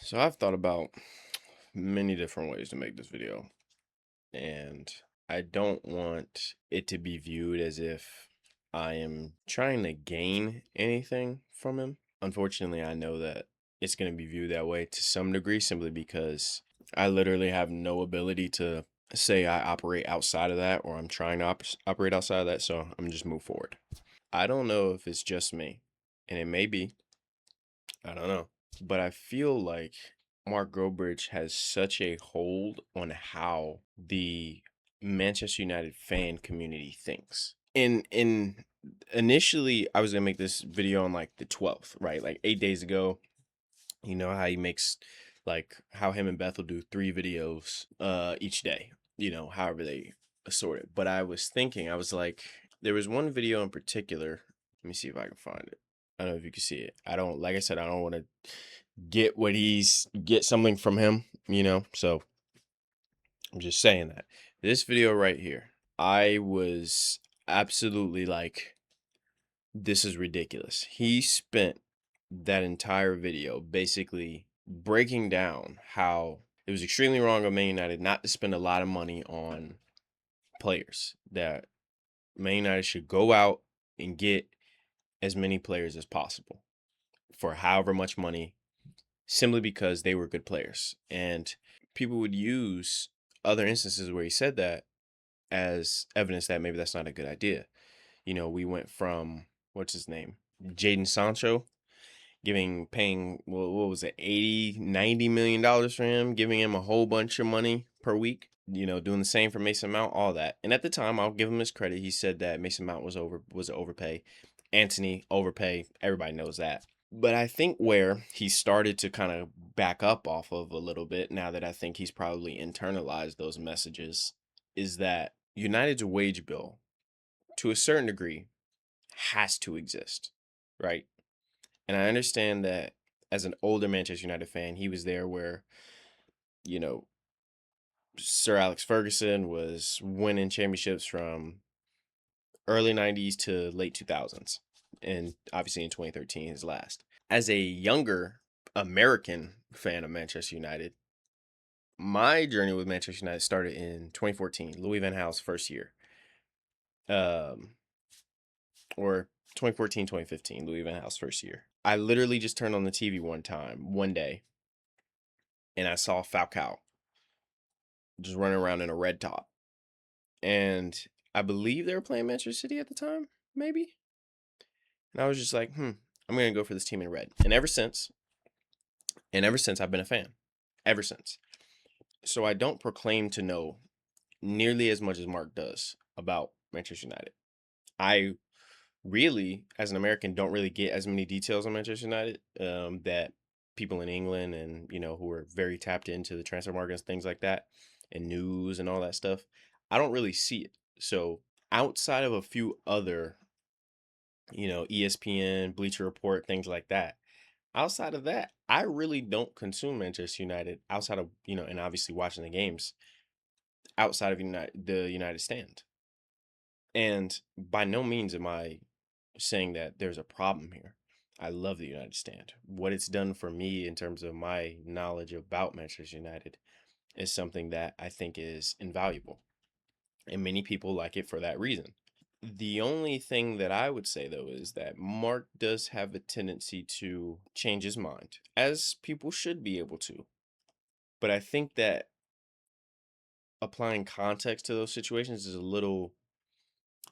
So I've thought about many different ways to make this video, and I don't want it to be viewed as if I am trying to gain anything from him. Unfortunately, I know that it's going to be viewed that way to some degree simply because I literally have no ability to say I operate outside of that or I'm trying to operate outside of that, so I'm just move forward. I don't know if it's just me, and it may be, I don't know. But I feel like Mark Goldbridge has such a hold on how the Manchester United fan community thinks. In initially I was gonna make this video on like the 12th, right? Like 8 days ago. You know how he makes like how him and Beth will do 3 videos each day, however they assort it. But I was thinking, I was like, there was one video in particular. Let me see if I can find it. I don't know if you can see it. I don't, like I said, I don't want to get something from him. So I'm just saying that. This video right here, I was absolutely like, this is ridiculous. He spent that entire video basically breaking down how it was extremely wrong of Man United not to spend a lot of money on players. That Man United should go out and get as many players as possible for however much money, simply because they were good players. And people would use other instances where he said that as evidence that maybe that's not a good idea. We went from, what's his name? Jaden Sancho, paying, what was it, 80, $90 million for him, giving him a whole bunch of money per week, doing the same for Mason Mount, all that. And at the time, I'll give him his credit. He said that Mason Mount was an overpay. Anthony, overpay. Everybody knows that. But I think where he started to kind of back up off of a little bit, now that I think he's probably internalized those messages, is that United's wage bill, to a certain degree, has to exist, right? And I understand that as an older Manchester United fan, he was there where, you know, Sir Alex Ferguson was winning championships from early 90s to late 2000s. And obviously in 2013, his last. As a younger American fan of Manchester United, my journey with Manchester United started in 2014, Louis Van Gaal's first year. Um, or 2014, 2015, Louis Van Gaal's first year. I literally just turned on the TV one day, and I saw Falcao just running around in a red top. And I believe they were playing Manchester City at the time, maybe. And I was just like, I'm gonna go for this team in red. And ever since I've been a fan. Ever since. So I don't proclaim to know nearly as much as Mark does about Manchester United. I really, as an American, don't really get as many details on Manchester United that people in England and who are very tapped into the transfer markets, things like that, and news and all that stuff. I don't really see it. So outside of a few other, ESPN, Bleacher Report, things like that. Outside of that, I really don't consume Manchester United outside of and obviously watching the games outside of the United Stand. And by no means am I saying that there's a problem here. I love the United Stand. What it's done for me in terms of my knowledge about Manchester United is something that I think is invaluable. And many people like it for that reason. The only thing that I would say, though, is that Mark does have a tendency to change his mind, as people should be able to. But I think that applying context to those situations is a little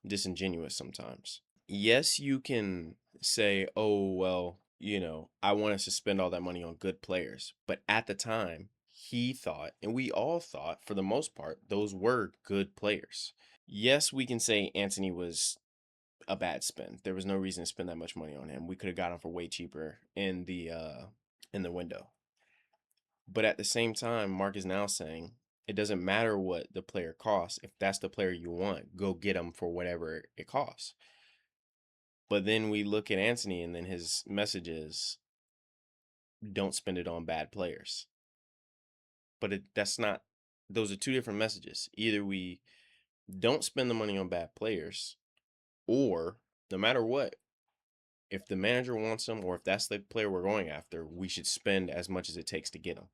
disingenuous sometimes. Yes, you can say, oh, well, I want us to spend all that money on good players. But at the time, he thought, and we all thought for the most part, those were good players. Yes, we can say Anthony was a bad spend. There was no reason to spend that much money on him. We could have got him for way cheaper in the window. But at the same time, Mark is now saying it doesn't matter what the player costs. If that's the player you want, go get him for whatever it costs. But then we look at Anthony, and then his message is, don't spend it on bad players. But that's not, those are two different messages. Either we don't spend the money on bad players, or no matter what, If the manager wants him, or if that's the player we're going after, we should spend as much as it takes to get him.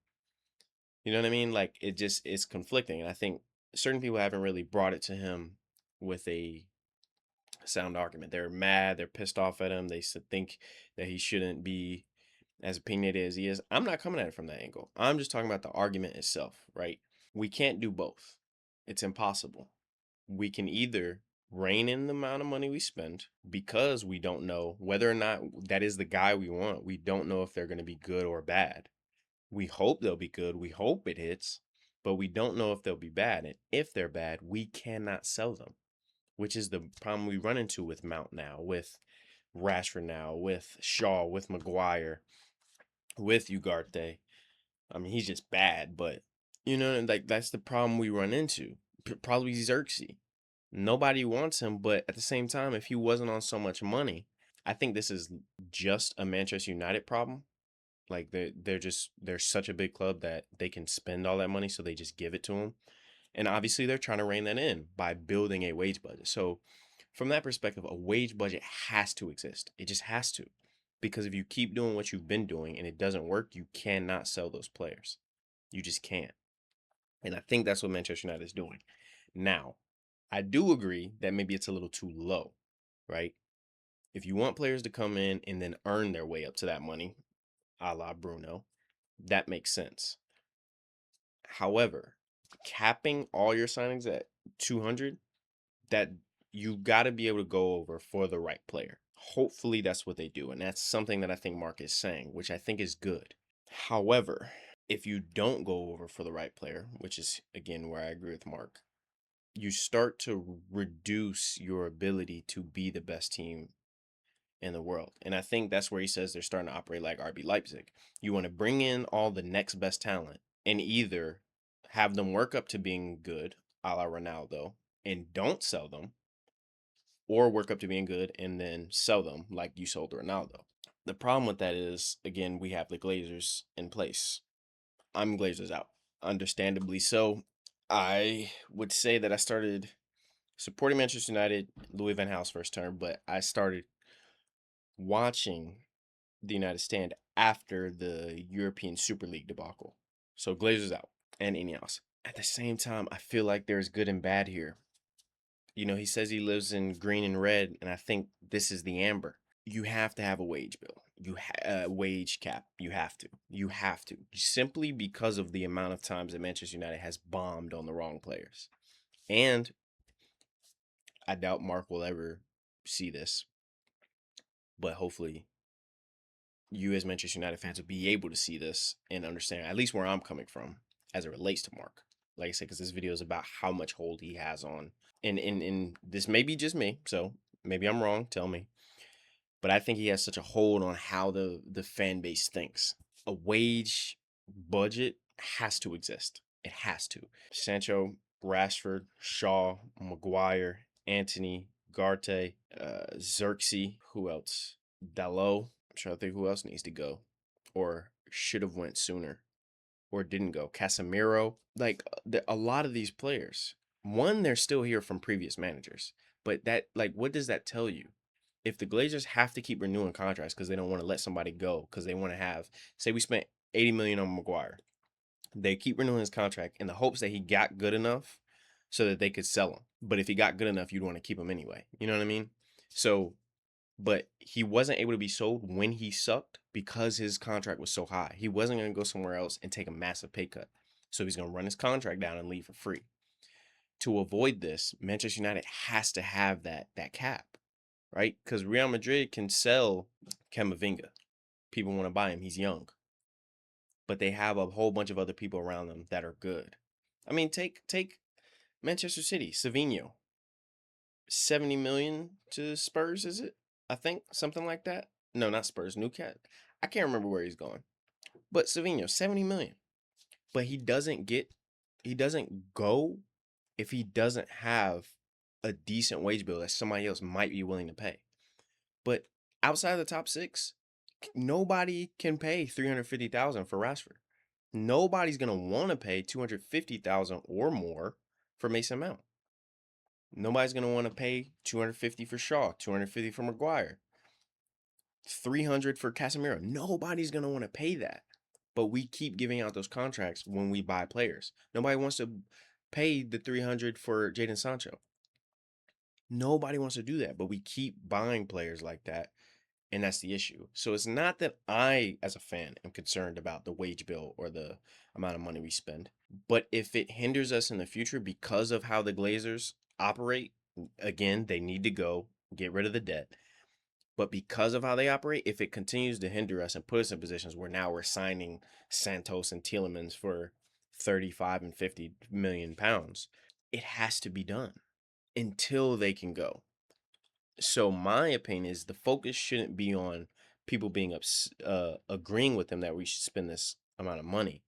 You know what I mean? Like it's conflicting, and I think certain people haven't really brought it to him with a sound argument. They're mad, they're pissed off at him. They think that he shouldn't be as opinionated as he is. I'm not coming at it from that angle. I'm just talking about the argument itself, right? We can't do both. It's impossible. We can either rein in the amount of money we spend because we don't know whether or not that is the guy we want. We don't know if they're going to be good or bad. We hope they'll be good. We hope it hits, but we don't know if they'll be bad. And if they're bad, we cannot sell them, which is the problem we run into with Mount now, with Rashford now, with Shaw, with Maguire, with Ugarte. I mean, he's just bad, but you know, like that's the problem we run into. Probably Xerxes. Nobody wants him, but at the same time, if he wasn't on so much money, I think this is just a Manchester United problem. Like they're such a big club that they can spend all that money, so they just give it to him. And obviously, they're trying to rein that in by building a wage budget. So, from that perspective, a wage budget has to exist. It just has to. Because if you keep doing what you've been doing and it doesn't work, you cannot sell those players. You just can't. And I think that's what Manchester United is doing. Now, I do agree that maybe it's a little too low, right? If you want players to come in and then earn their way up to that money, a la Bruno, that makes sense. However, capping all your signings at 200, that you got to be able to go over for the right player. Hopefully that's what they do, and that's something that I think Mark is saying, which I think is good. However, if you don't go over for the right player, which is again where I agree with Mark, you start to reduce your ability to be the best team in the world. And I think that's where he says they're starting to operate like RB Leipzig. You want to bring in all the next best talent and either have them work up to being good, a la Ronaldo, and don't sell them, or work up to being good and then sell them like you sold Ronaldo. The problem with that is, again, we have the Glazers in place. I'm Glazers out, understandably so. I would say that I started supporting Manchester United, Louis Van Gaal's first term, but I started watching the United stand after the European Super League debacle. So Glazers out and Ineos. At the same time, I feel like there's good and bad here. You know, he says he lives in green and red, and I think this is the amber. You have to have a wage bill. Wage cap. You have to. You have to. Simply because of the amount of times that Manchester United has bombed on the wrong players. And I doubt Mark will ever see this, but hopefully you as Manchester United fans will be able to see this and understand at least where I'm coming from as it relates to Mark. Like I said, because this video is about how much hold he has on, and this may be just me, so maybe I'm wrong. Tell me, but I think he has such a hold on how the fan base thinks. A wage budget has to exist. It has to. Sancho, Rashford, Shaw, Maguire, Anthony, Garte, Xerxes. Who else? Dalot. I'm trying to think who else needs to go, or should have went sooner, or didn't go. Casemiro. Like a lot of these players. One, they're still here from previous managers. But that, like, what does that tell you? If the Glazers have to keep renewing contracts because they don't want to let somebody go because they want to have, say, we spent 80 million on Maguire, they keep renewing his contract in the hopes that he got good enough so that they could sell him. But if he got good enough, you'd want to keep him anyway. You know what I mean? So, but he wasn't able to be sold when he sucked because his contract was so high. He wasn't going to go somewhere else and take a massive pay cut. So he's going to run his contract down and leave for free. To avoid this, Manchester United has to have that cap, right? Because Real Madrid can sell Camavinga. People want to buy him. He's young. But they have a whole bunch of other people around them that are good. I mean, take Manchester City, Savinho. 70 million to Spurs, is it? I think something like that. No, not Spurs, Newcastle. I can't remember where he's going. But Savinho, 70 million. But he doesn't go if he doesn't have a decent wage bill that somebody else might be willing to pay. But outside of the top six, nobody can pay 350,000 for Rashford. Nobody's gonna want to pay 250,000 or more for Mason Mount. Nobody's gonna want to pay 250 for Shaw, 250 for Maguire. 300 for Casemiro. Nobody's going to want to pay that. But we keep giving out those contracts when we buy players. Nobody wants to pay the 300 for Jadon Sancho. Nobody wants to do that, but we keep buying players like that, and that's the issue. So it's not that I, as a fan, am concerned about the wage bill or the amount of money we spend, but if it hinders us in the future because of how the Glazers operate, again, they need to go get rid of the debt. But because of how they operate, if it continues to hinder us and put us in positions where now we're signing Santos and Tielemans for 35 and 50 million pounds, it has to be done until they can go. So my opinion is the focus shouldn't be on people being agreeing with them that we should spend this amount of money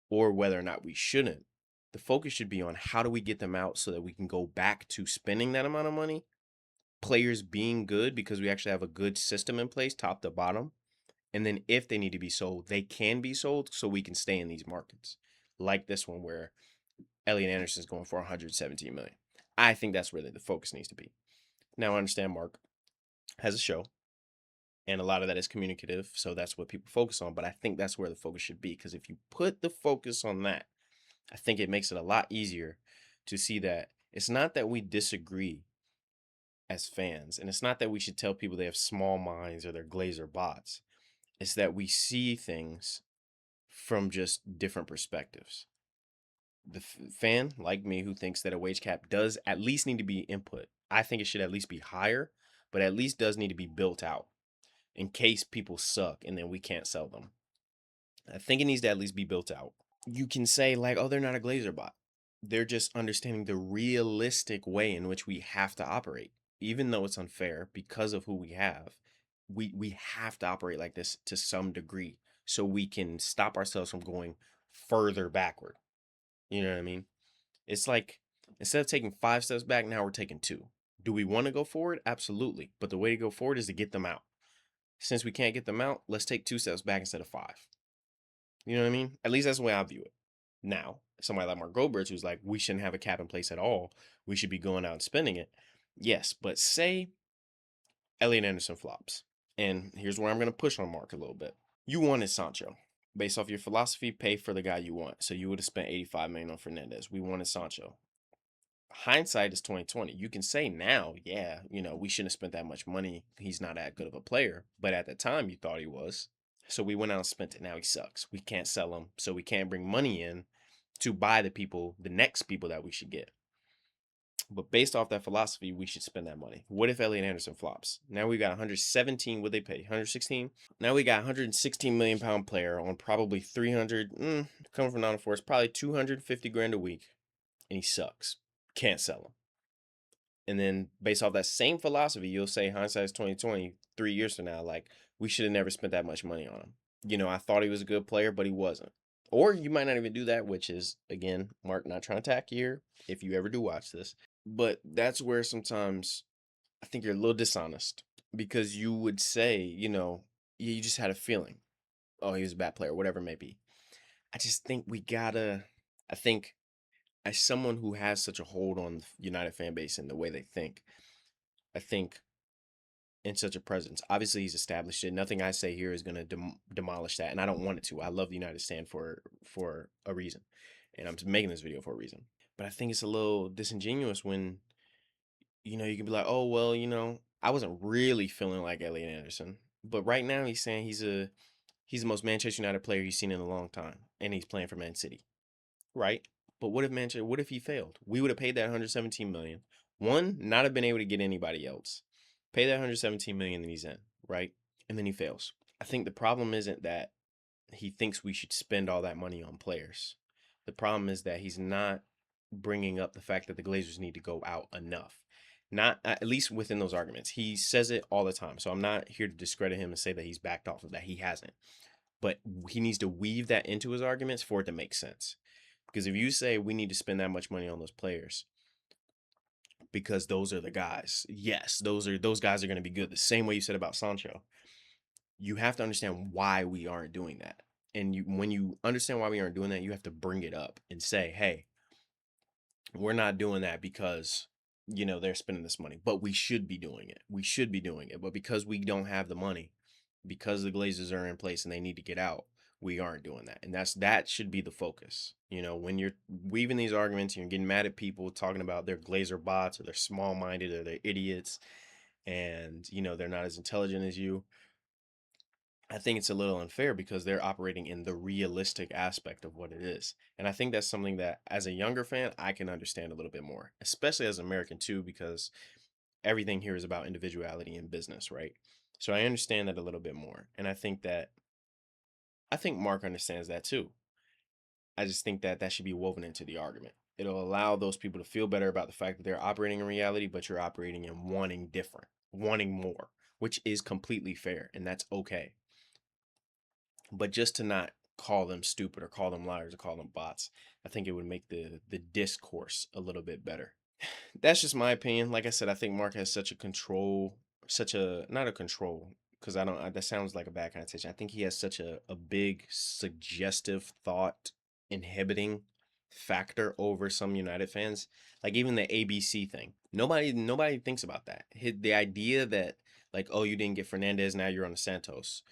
or whether or not we shouldn't. The focus should be on how do we get them out so that we can go back to spending that amount of money, players being good because we actually have a good system in place, top to bottom. And then if they need to be sold, they can be sold so we can stay in these markets. Like this one where Elliot Anderson's going for 117 million. I think that's where the focus needs to be. Now I understand Mark has a show, and a lot of that is communicative, so that's what people focus on. But I think that's where the focus should be, because if you put the focus on that, I think it makes it a lot easier to see that it's not that we disagree as fans, and it's not that we should tell people they have small minds or they're Glazer bots. It's that we see things from just different perspectives. The fan like me who thinks that a wage cap does at least need to be input. I think it should at least be higher, but at least does need to be built out in case people suck and then we can't sell them. I think it needs to at least be built out. You can say like, oh, they're not a Glazer bot. They're just understanding the realistic way in which we have to operate. Even though it's unfair because of who we have, we have to operate like this to some degree so we can stop ourselves from going further backward. You know what I mean? It's like instead of taking 5 steps back, now we're taking 2. Do we want to go forward? Absolutely. But the way to go forward is to get them out. Since we can't get them out, let's take 2 steps back instead of 5. You know what I mean? At least that's the way I view it. Now, somebody like Mark Goldbridge who's like, we shouldn't have a cap in place at all. We should be going out and spending it. Yes, but say Elliot Anderson flops. And here's where I'm going to push on Mark a little bit. You wanted Sancho. Based off your philosophy, pay for the guy you want. So you would have spent 85 million on Fernandez. We wanted Sancho. Hindsight is 2020. You can say now, yeah, we shouldn't have spent that much money. He's not that good of a player. But at the time, you thought he was. So we went out and spent it. Now he sucks. We can't sell him. So we can't bring money in to buy the next people that we should get. But based off that philosophy, we should spend that money. What if Elliot Anderson flops? Now we got 117. Would they pay 116? Now we got 116 million pound player on probably 300. Coming from Nottingham Forest, probably 250 grand a week, and he sucks. Can't sell him. And then based off that same philosophy, you'll say hindsight is 2020, 3 years from now, like we should have never spent that much money on him. I thought he was a good player, but he wasn't. Or you might not even do that, which is again, Mark, not trying to attack you here if you ever do watch this. But that's where sometimes I think you're a little dishonest because you would say, you just had a feeling. Oh, he was a bad player, whatever it may be. I just think I think as someone who has such a hold on the United fan base and the way they think, I think in such a presence, obviously he's established it. Nothing I say here is going to demolish that. And I don't want it to. I love the United stand for a reason. And I'm making this video for a reason. But I think it's a little disingenuous when, you can be like, oh, well, I wasn't really feeling like Elliot Anderson. But right now he's saying he's the most Manchester United player he's seen in a long time. And he's playing for Man City. Right? But what if he failed? We would have paid that 117 million. One, not have been able to get anybody else. Pay that 117 million that he's in, right? And then he fails. I think the problem isn't that he thinks we should spend all that money on players. The problem is that he's not bringing up the fact that the Glazers need to go out enough. Not at least within those arguments. He says it all the time. So I'm not here to discredit him and say that he's backed off of that. He hasn't. But he needs to weave that into his arguments for it to make sense. Because if you say we need to spend that much money on those players because those are the guys, yes, those guys are going to be good. The same way you said about Sancho. You have to understand why we aren't doing that. And when you understand why we aren't doing that, you have to bring it up and say, hey, we're not doing that because, they're spending this money, but we should be doing it. We should be doing it. But because we don't have the money, because the Glazers are in place and they need to get out, we aren't doing that. And that should be the focus. You know, when you're weaving these arguments, you're getting mad at people talking about they're Glazer bots or they're small minded or they're idiots and, you know, they're not as intelligent as you. I think it's a little unfair because they're operating in the realistic aspect of what it is. And I think that's something that as a younger fan, I can understand a little bit more, especially as an American too, because everything here is about individuality in business, right? So I understand that a little bit more. And I think Mark understands that too. I just think that that should be woven into the argument. It'll allow those people to feel better about the fact that they're operating in reality, but you're operating in wanting different, wanting more, which is completely fair and that's okay. But just to not call them stupid or call them liars or call them bots, I think it would make the discourse a little bit better. That's just my opinion. Like I said, I think Mark has such a control, such a not a control, because that sounds like a bad connotation. I think he has such a big suggestive thought inhibiting factor over some United fans. Like even the ABC thing. Nobody thinks about that. The idea that like, oh, you didn't get Fernandez, now you're on the Santos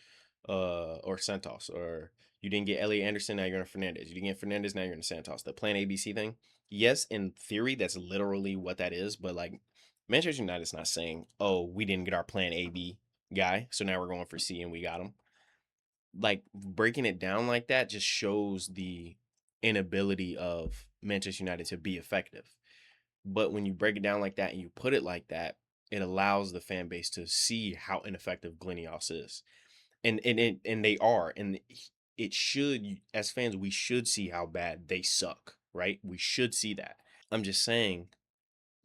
or Santos, or you didn't get Elliot Anderson, now you're on Fernandez. You didn't get Fernandez, now you're in Santos. The plan ABC thing. Yes, in theory, that's literally what that is. But like Manchester United's not saying, oh, we didn't get our plan AB guy, so now we're going for C and we got him. Like breaking it down like that just shows the inability of Manchester United to be effective. But when you break it down like that and you put it like that, it allows the fan base to see how ineffective Glenios is and they are, and it should, as fans, we should see how bad they suck, right? We should see that. I'm just saying,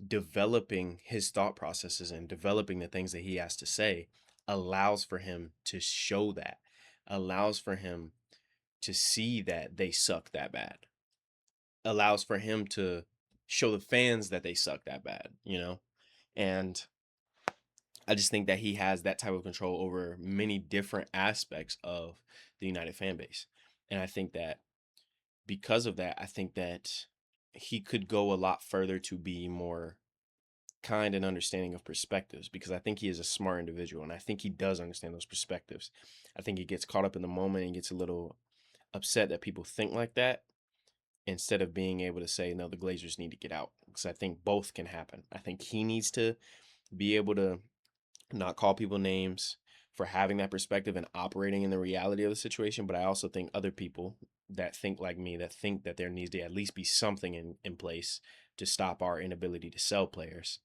developing his thought processes and developing the things that he has to say allows for him to show that, allows for him to see that they suck that bad, allows for him to show the fans that they suck that bad, you know? And I just think that he has that type of control over many different aspects of the United fan base. And I think that because of that, I think that he could go a lot further to be more kind and understanding of perspectives because I think he is a smart individual and I think he does understand those perspectives. I think he gets caught up in the moment and gets a little upset that people think like that instead of being able to say, no, the Glazers need to get out. Because I think both can happen. I think he needs to be able to not call people names for having that perspective and operating in the reality of the situation. But I also think other people that think like me, that think that there needs to at least be something in place to stop our inability to sell players,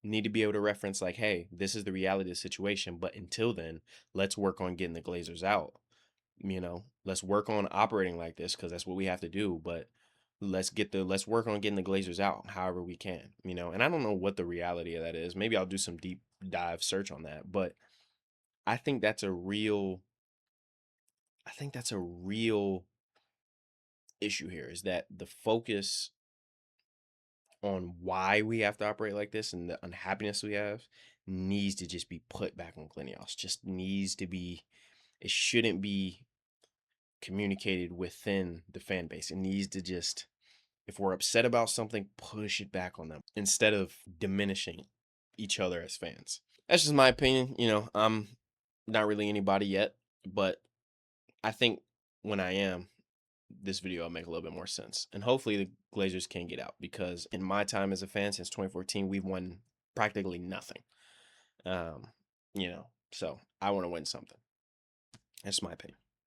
need to be able to reference like, hey, this is the reality of the situation. But until then, let's work on getting the Glazers out. You know, let's work on operating like this because that's what we have to do. But let's work on getting the Glazers out however we can, you know. And I don't know what the reality of that is. Maybe I'll do some deep dive search on that, but I think that's a real I think that's a real issue here is that the focus on why we have to operate like this and the unhappiness we have needs to just be put back on Glenios. Just needs to be it shouldn't be communicated within the fan base. It needs to just if we're upset about something, push it back on them instead of diminishing each other as fans. That's just my opinion. You know, I'm not really anybody yet, but I think when I am, this video will make a little bit more sense. And hopefully the Glazers can get out because in my time as a fan since 2014, we've won practically nothing. You know, so I want to win something. That's my opinion.